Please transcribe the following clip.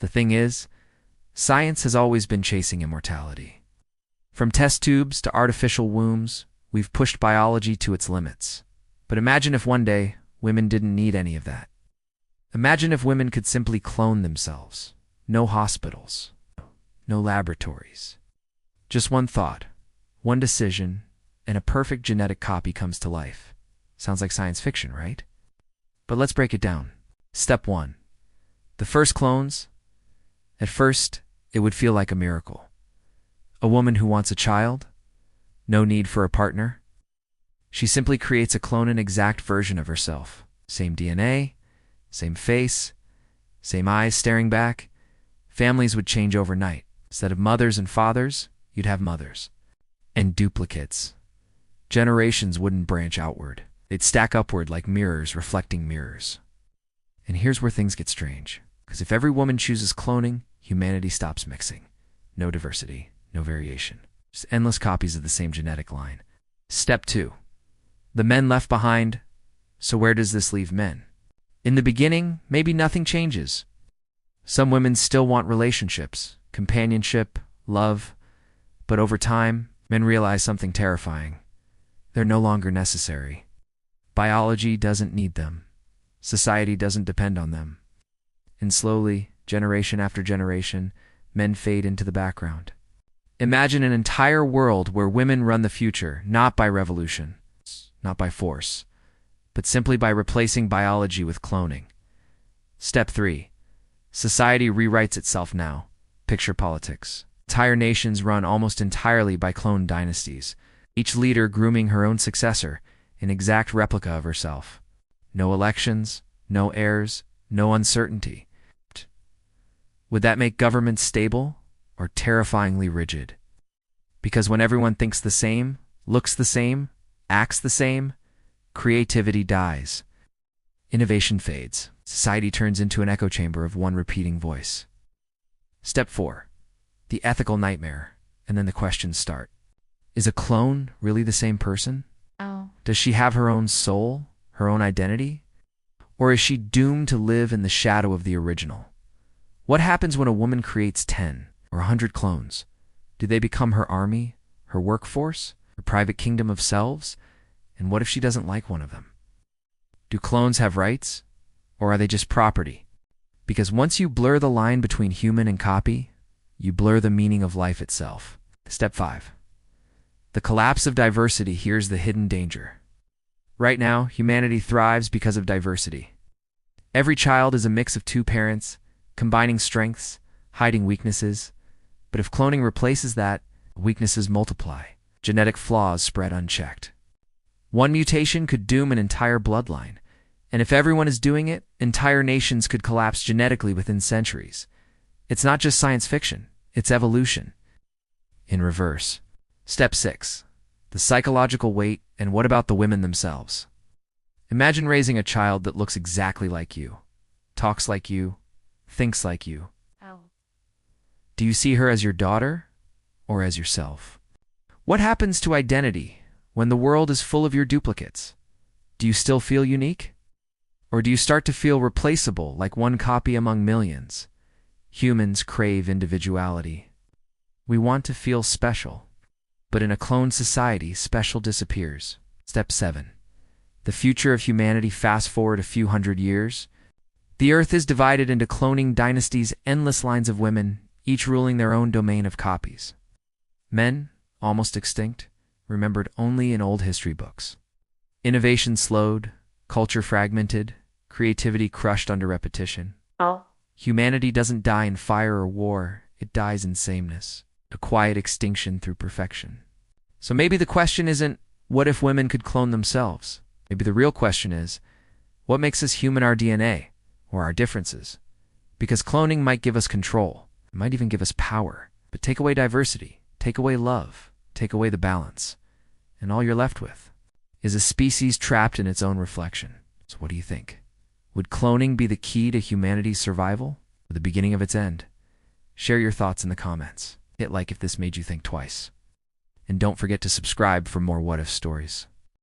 The thing is, science has always been chasing immortality. From test tubes to artificial wombs, we've pushed biology to its limits. But imagine if one day, women didn't need any of that. Imagine if women could simply clone themselves. No hospitals. No laboratories. Just one thought, one decision, and a perfect genetic copy comes to life. Sounds like science fiction, right? But let's break it down. Step 1. The first clones. At first, it would feel like a miracle. A woman who wants a child? No need for a partner? She simply creates a clone an exact version of herself. Same DNA, same face, same eyes staring back. Families would change overnight. Instead of mothers and fathers, you'd have mothers. And duplicates. Generations wouldn't branch outward. They'd stack upward like mirrors reflecting mirrors. And here's where things get strange. Because if every woman chooses cloning, humanity stops mixing. No diversity, no variation. Just endless copies of the same genetic line. Step 2. The men left behind. So where does this leave men? In the beginning, maybe nothing changes. Some women still want relationships, companionship, love. But over time, men realize something terrifying. They're no longer necessary. Biology doesn't need them. Society doesn't depend on them. And slowly, generation after generation, men fade into the background. Imagine an entire world where women run the future, not by revolution, not by force, but simply by replacing biology with cloning. Step 3. Society rewrites itself now. Picture politics. Entire nations run almost entirely by clone dynasties, each leader grooming her own successor, an exact replica of herself. No elections, no heirs, no uncertainty. Would that make governments stable or terrifyingly rigid? Because when everyone thinks the same, looks the same, acts the same, creativity dies. Innovation fades. Society turns into an echo chamber of one repeating voice. Step 4. The ethical nightmare, and then the questions start. Is a clone really the same person? Oh. Does she have her own soul, her own identity? Or is she doomed to live in the shadow of the original? What happens when a woman creates 10 or 100 clones? Do they become her army, her workforce, her private kingdom of selves? And what if she doesn't like one of them? Do clones have rights? Or are they just property? Because once you blur the line between human and copy, you blur the meaning of life itself. Step 5. The collapse of diversity. Here's the hidden danger. Right now, humanity thrives because of diversity. Every child is a mix of two parents, combining strengths, hiding weaknesses. But if cloning replaces that, weaknesses multiply. Genetic flaws spread unchecked. One mutation could doom an entire bloodline. And if everyone is doing it, entire nations could collapse genetically within centuries. It's not just science fiction, it's evolution. In reverse. Step 6. The psychological weight, and what about the women themselves? Imagine raising a child that looks exactly like you, talks like you, thinks like you. Oh. Do you see her as your daughter or as yourself? What happens to identity when the world is full of your duplicates? Do you still feel unique? Or do you start to feel replaceable like one copy among millions? Humans crave individuality. We want to feel special. But in a cloned society, special disappears. Step 7. The future of humanity. Fast forward a few hundred years. The Earth is divided into cloning dynasties, endless lines of women, each ruling their own domain of copies. Men, almost extinct, remembered only in old history books. Innovation slowed, culture fragmented, creativity crushed under repetition. Oh. Humanity doesn't die in fire or war, it dies in sameness, a quiet extinction through perfection. So maybe the question isn't, what if women could clone themselves? Maybe the real question is, what makes us human? Our DNA, or our differences? Because cloning might give us control, it might even give us power, but take away diversity, take away love, take away the balance, and all you're left with is a species trapped in its own reflection. So what do you think? Would cloning be the key to humanity's survival, or the beginning of its end? Share your thoughts in the comments. Hit like if this made you think twice. And don't forget to subscribe for more what-if stories.